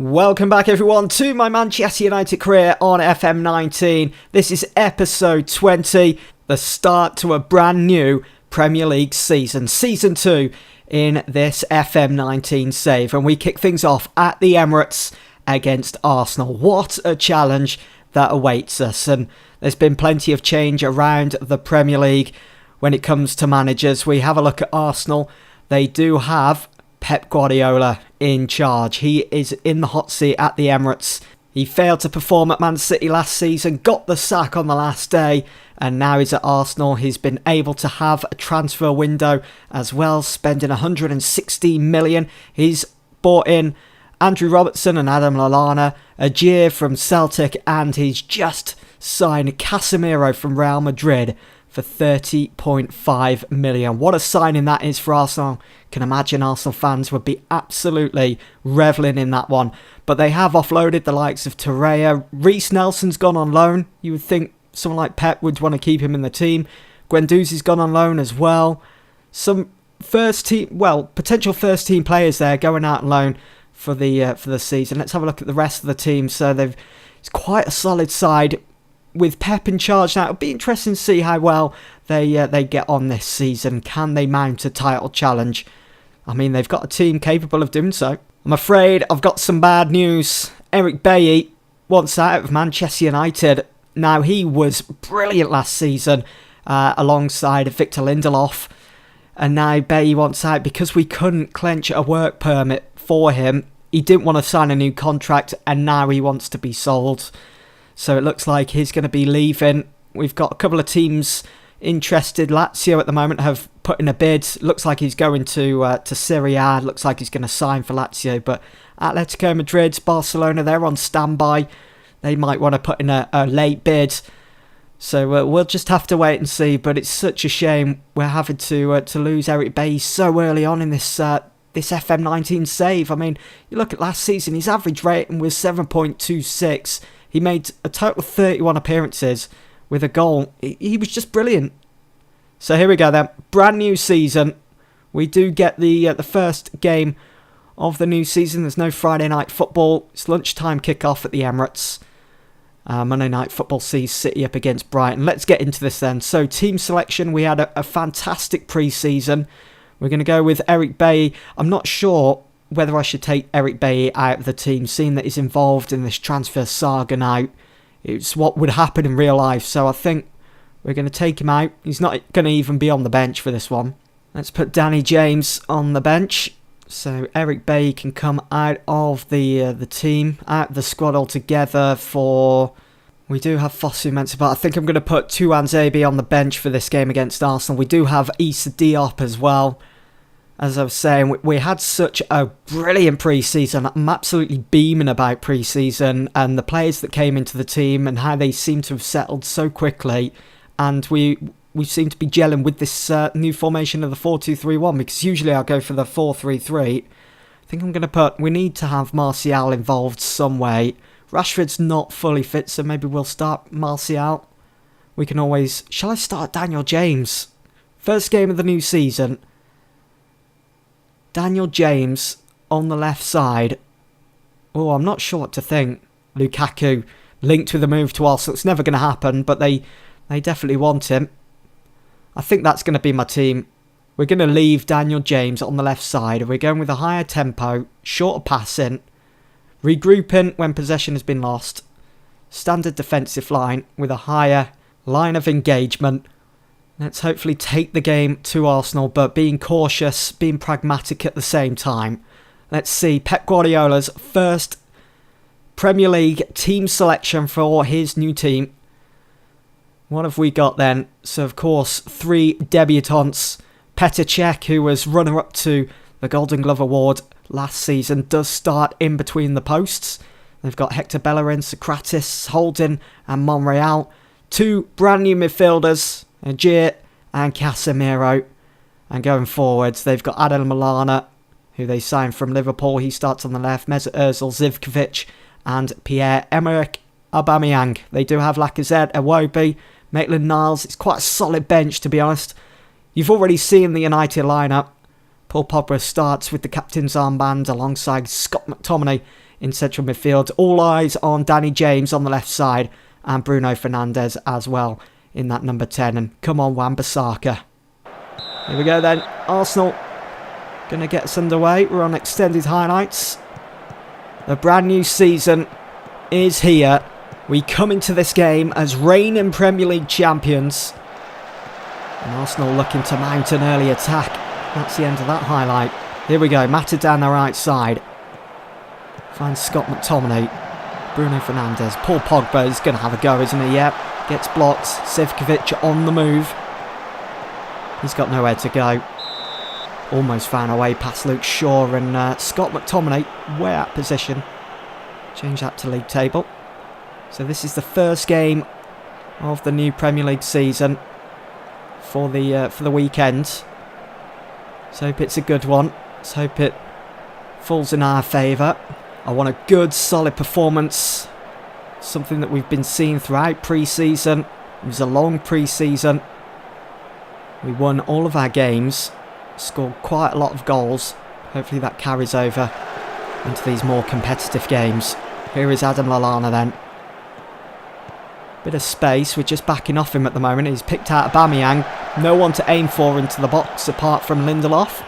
Welcome back everyone to my Manchester United career on FM19. This is episode 20, the start to a brand new Premier League season, season 2 in this FM19 save. And we kick things off at the Emirates against Arsenal. What a challenge that awaits us. And there's been plenty of change around the Premier League when it comes to managers. We have a look at Arsenal. They do have Pep Guardiola in charge. He is in the hot seat at the Emirates. He failed to perform at Man City last season, got the sack on the last day, and now he's at Arsenal. He's been able to have a transfer window as well, spending 116 million. He's bought in Andrew Robertson and Adam Lallana, Ajir from Celtic, and he's just signed Casemiro from Real Madrid for 30.5 million. What a signing that is for Arsenal. Can imagine Arsenal fans would be absolutely revelling in that one. But they have offloaded the likes of Torreira. Reece Nelson's gone on loan. You would think someone like Pep would want to keep him in the team. Guendouzi's gone on loan as well. Some potential first team players there going out on loan for the season. Let's have a look at the rest of the team. So it's quite a solid side with Pep in charge now. It'll be interesting to see how well they get on this season. Can they mount a title challenge? I mean, they've got a team capable of doing so. I'm afraid I've got some bad news. Eric Bailly wants out of Manchester United. Now, he was brilliant last season alongside Victor Lindelof. And now Bailly wants out because we couldn't clench a work permit for him. He didn't want to sign a new contract and now he wants to be sold. So it looks like he's going to be leaving. We've got a couple of teams interested. Lazio at the moment have put in a bid. Looks like he's going to Serie A. Looks like he's going to sign for Lazio. But Atletico Madrid, Barcelona, they're on standby. They might want to put in a late bid. So we'll just have to wait and see. But it's such a shame we're having to lose Eric Bailly so early on in this FM19 save. I mean, you look at last season, his average rating was 7.26. He made a total of 31 appearances with a goal. He was just brilliant. So here we go then. Brand new season. We do get the first game of the new season. There's no Friday night football. It's lunchtime kickoff at the Emirates. Monday night football sees City up against Brighton. Let's get into this then. So team selection. We had a fantastic pre-season. We're going to go with Eric Bailly. I'm not sure whether I should take Eric Bailly out of the team, seeing that he's involved in this transfer saga now. It's what would happen in real life, so I think we're going to take him out. He's not going to even be on the bench for this one. Let's put Danny James on the bench, so Eric Bailly can come out of the team, out of the squad altogether for... We do have Fosu Mensah, but I think I'm going to put Tuanzebe on the bench for this game against Arsenal. We do have Issa Diop as well. As I was saying, we had such a brilliant pre-season. I'm absolutely beaming about pre-season and the players that came into the team and how they seem to have settled so quickly. And we seem to be gelling with this new formation of the 4-2-3-1, because usually I go for the 4-3-3. I think I'm going to put... We need to have Martial involved some way. Rashford's not fully fit, so maybe we'll start Martial. We can always... Shall I start Daniel James? First game of the new season. Daniel James on the left side. Oh, I'm not sure what to think. Lukaku linked with a move to Arsenal. It's never going to happen, but they definitely want him. I think that's going to be my team. We're going to leave Daniel James on the left side. We're going with a higher tempo, shorter passing, regrouping when possession has been lost, standard defensive line with a higher line of engagement. Let's hopefully take the game to Arsenal, but being cautious, being pragmatic at the same time. Let's see Pep Guardiola's first Premier League team selection for his new team. What have we got then? So, of course, 3 debutants. Petr Cech, who was runner-up to the Golden Glove Award last season, does start in between the posts. They've got Hector Bellerin, Socrates, Holding and Monreal. 2 brand new midfielders, Ajir and Casemiro. And going forwards, they've got Adam Lallana, who they signed from Liverpool. He starts on the left. Mesut Ozil, Zivkovic and Pierre-Emerick Aubameyang. They do have Lacazette, Iwobi, Maitland-Niles. It's quite a solid bench, to be honest. You've already seen the United lineup. Paul Pogba starts with the captain's armband alongside Scott McTominay in central midfield. All eyes on Danny James on the left side and Bruno Fernandes as well in that number 10. And come on, Wan-Bissaka. Here we go then. Arsenal going to get us underway. We're on extended highlights. The brand new season is here. We come into this game as reigning Premier League champions. And Arsenal looking to mount an early attack. That's the end of that highlight. Here we go. Mata down the right side. Finds Scott McTominay. Bruno Fernandes. Paul Pogba is going to have a go, isn't he? Yep. Gets blocked. Zivkovic on the move. He's got nowhere to go. Almost found a way past Luke Shaw and Scott McTominay way out of position. Change that to league table. So this is the first game of the new Premier League season for the weekend. Let's hope it's a good one. Let's hope it falls in our favour. I want a good, solid performance. Something that we've been seeing throughout pre-season. It was a long pre-season. We won all of our games. Scored quite a lot of goals. Hopefully that carries over into these more competitive games. Here is Adam Lallana then. Bit of space. We're just backing off him at the moment. He's picked out Aubameyang. No one to aim for into the box apart from Lindelof.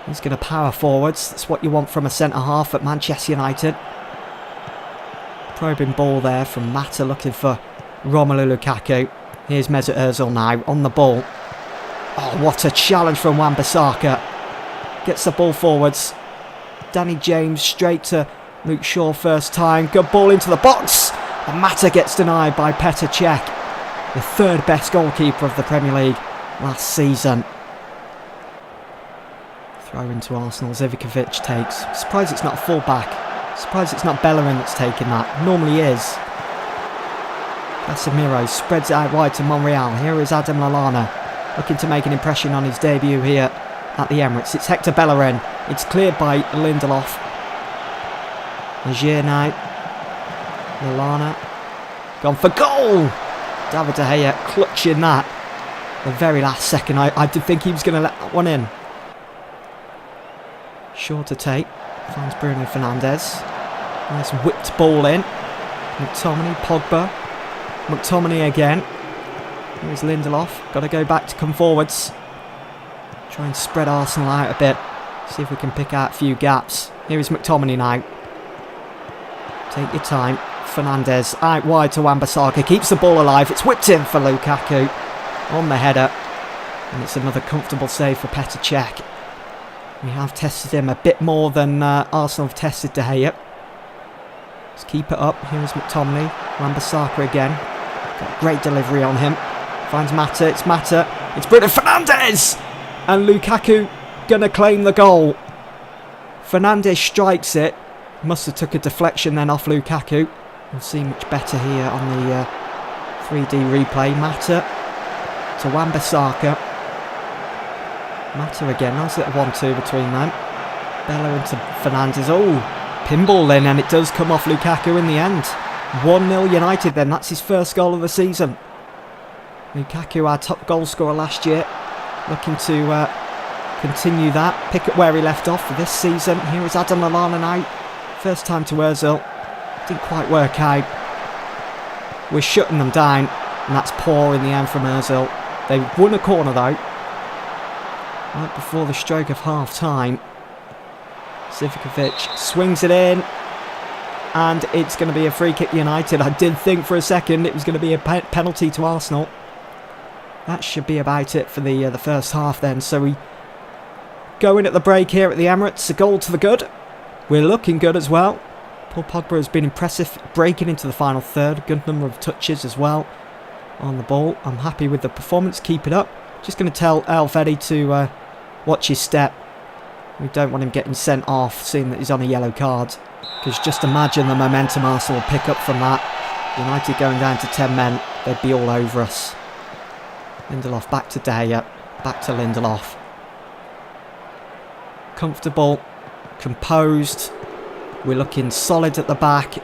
He's going to power forwards. That's what you want from a centre-half at Manchester United. Probing ball there from Mata looking for Romelu Lukaku. Here's Mesut Ozil now on the ball. Oh, what a challenge from Wan-Bissaka. Gets the ball forwards. Danny James straight to Luke Shaw first time. Good ball into the box. And Mata gets denied by Petr Cech, the third best goalkeeper of the Premier League last season. Throw into Arsenal. Zivkovic takes. Surprised it's not a full-back. Surprised it's not Bellerin that's taken that. Normally is. Casemiro spreads it out wide to Monreal. Here is Adam Lallana, looking to make an impression on his debut here at the Emirates. It's Hector Bellerin. It's cleared by Lindelof. Agier now. Lallana. Gone for goal! David De Gea clutching that. The very last second. I did think he was going to let that one in. Short to take. Finds Bruno Fernandes. Nice whipped ball in. McTominay, Pogba. McTominay again. Here's Lindelof. Got to go back to come forwards. Try and spread Arsenal out a bit. See if we can pick out a few gaps. Here is McTominay now. Take your time. Fernandes out wide to Wan-Bissaka. Keeps the ball alive. It's whipped in for Lukaku. On the header. And it's another comfortable save for Petr Cech. We have tested him a bit more than Arsenal have tested De Gea. Let's keep it up. Here's McTominay. Wan-Bissaka again. Got a great delivery on him. Finds Mata. It's Mata. It's Bruno Fernandes! And Lukaku gonna claim the goal. Fernandes strikes it. Must have took a deflection then off Lukaku. We'll see much better here on the 3D replay. Mata to Wan-Bissaka. Mata again. Nice little 1-2 between them. Bello into Fernandes. Oh, pinball then, and it does come off Lukaku in the end. 1-0 United then. That's his first goal of the season. Lukaku, our top goal scorer last year. Looking to continue that. Pick up where he left off for this season. Here is Adam Lallana now. First time to Ozil. Didn't quite work out. We're shutting them down. And that's poor in the end from Ozil. They won a corner though. Right before the stroke of half time. Zivkovic swings it in. And it's going to be a free kick United. I did think for a second it was going to be a penalty to Arsenal. That should be about it for the first half then. So we go in at the break here at the Emirates. A goal to the good. We're looking good as well. Paul Pogba has been impressive, breaking into the final third. Good number of touches as well on the ball. I'm happy with the performance. Keep it up. Just going to tell Elvedi to watch his step. We don't want him getting sent off, seeing that he's on a yellow card. Because just imagine the momentum Arsenal will pick up from that. United going down to 10 men, they'd be all over us. Lindelof back to De Gea, back to Lindelof. Comfortable, composed. We're looking solid at the back.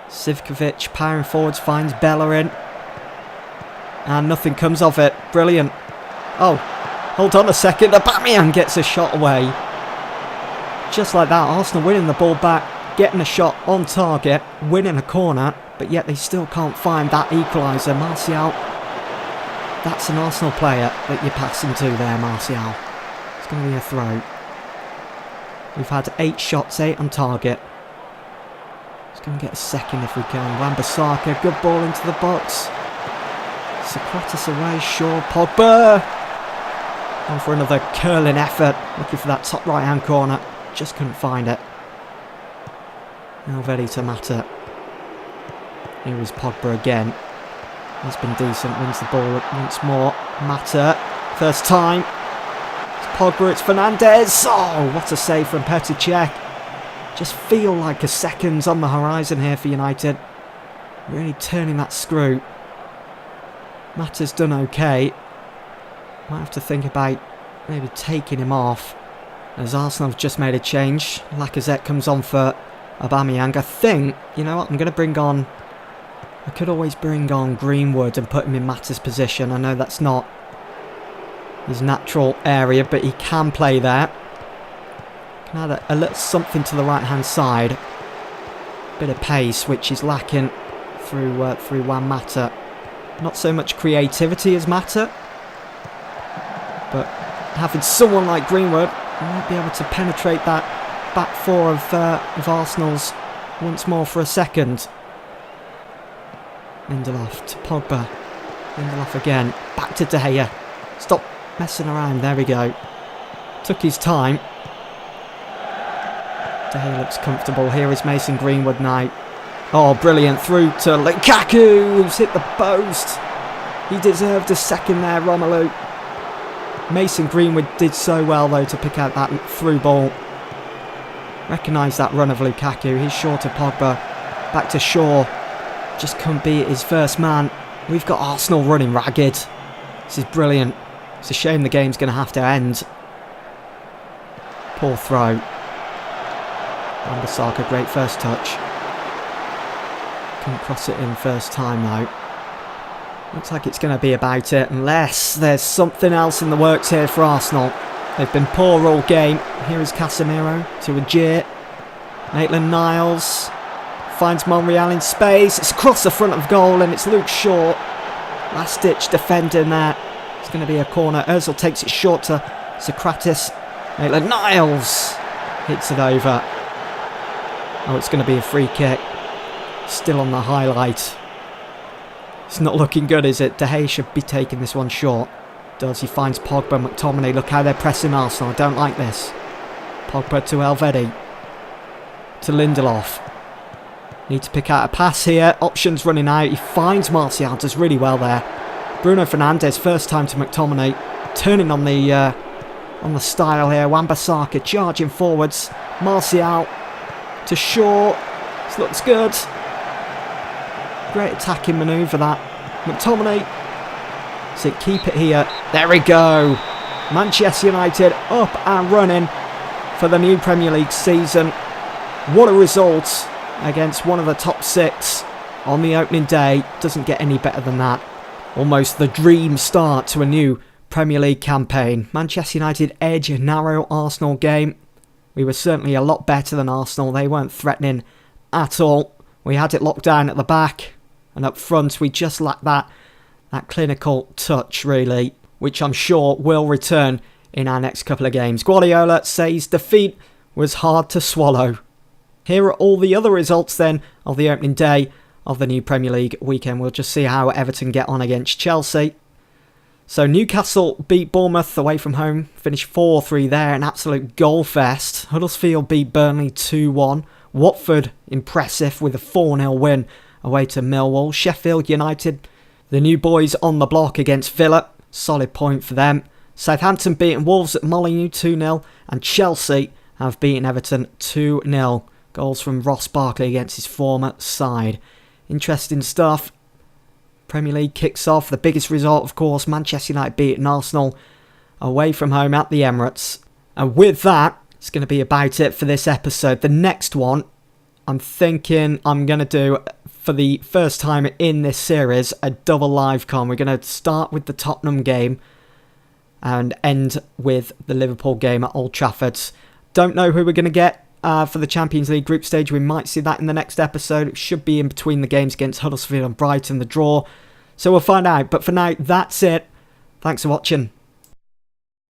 Zivkovic powering forwards, finds Bellerin. And nothing comes of it. Brilliant. Oh, hold on a second. Aubameyang gets a shot away. just like that, Arsenal winning the ball back, getting a shot on target, winning a corner, but yet they still can't find that equaliser. Martial, that's an Arsenal player that you're passing to there, Martial. It's going to be a throw. We've had 8 shots, 8 on target. Let's go and get a second if we can. Wan-Bissaka, good ball into the box. Socrates away, Shaw, Pogba. On for another curling effort, looking for that top right hand corner, just couldn't find it. Now ready to Mata. Here is Pogba again. He's been decent, wins the ball once more. Mata, first time. It's Pogba, it's Fernandes. Oh, what a save from Petr Cech. Just feel like a second's on the horizon here for United. Really turning that screw. Mata's done okay. Might have to think about maybe taking him off, as Arsenal have just made a change. Lacazette comes on for Aubameyang. I think, you know what, I'm going to bring on... I could always bring on Greenwood and put him in Mata's position. I know that's not his natural area, but he can play there. Can add a little something to the right hand side. Bit of pace, which is lacking through Juan Mata. Not so much creativity as Mata, but having someone like Greenwood might be able to penetrate that back four of Arsenal's once more for a second. Lindelof to Pogba. Lindelof again. Back to De Gea. Stop messing around. There we go. Took his time. De Gea looks comfortable. Here is Mason Greenwood now. Oh, brilliant. Through to Lukaku, who's hit the post. He deserved a second there, Romelu. Mason Greenwood did so well, though, to pick out that through ball. Recognise that run of Lukaku. He's short of Pogba. Back to Shaw. Just couldn't beat his first man. We've got Arsenal running ragged. This is brilliant. It's a shame the game's going to have to end. Poor throw. Wan-Bissaka, great first touch. Couldn't cross it in first time, though. Looks like it's going to be about it, unless there's something else in the works here for Arsenal. They've been poor all game. Here is Casemiro to Ajit. Maitland-Niles finds Monreal in space. It's across the front of goal, and it's Luke Shaw. Last-ditch defending there. It's going to be a corner. Ozil takes it short to Socrates. Maitland-Niles hits it over. Oh, it's going to be a free kick. Still on the highlight. It's not looking good, is it? De Gea should be taking this one short. Does he finds Pogba, McTominay. Look how they're pressing Arsenal. I don't like this. Pogba to Elvedi. To Lindelof. Need to pick out a pass here. Options running out. He finds Martial. Does really well there. Bruno Fernandes, first time to McTominay. Turning on the style here. Wan-Bissaka charging forwards. Martial to Shaw. This looks good. Great attacking manoeuvre that. McTominay. So keep it here. There we go. Manchester United up and running for the new Premier League season. What a result against one of the top 6 on the opening day. Doesn't get any better than that. Almost the dream start to a new Premier League campaign. Manchester United edge a narrow Arsenal game. We were certainly a lot better than Arsenal. They weren't threatening at all. We had it locked down at the back. And up front, we just lacked that clinical touch, really, which I'm sure will return in our next couple of games. Guardiola says defeat was hard to swallow. Here are all the other results, then, of the opening day of the new Premier League weekend. We'll just see how Everton get on against Chelsea. So Newcastle beat Bournemouth away from home, finished 4-3 there, an absolute goal fest. Huddersfield beat Burnley 2-1. Watford impressive with a 4-0 win away to Millwall. Sheffield United, the new boys on the block against Villa. Solid point for them. Southampton beating Wolves at Molineux 2-0. And Chelsea have beaten Everton 2-0. Goals from Ross Barkley against his former side. Interesting stuff. Premier League kicks off. The biggest result, of course, Manchester United beating Arsenal away from home at the Emirates. And with that, it's going to be about it for this episode. The next one, I'm thinking I'm going to do, for the first time in this series, a double live con. We're going to start with the Tottenham game and end with the Liverpool game at Old Trafford. Don't know who we're going to get for the Champions League group stage. We might see that in the next episode. It should be in between the games against Huddersfield and Brighton, the draw. So we'll find out. But for now, that's it. Thanks for watching.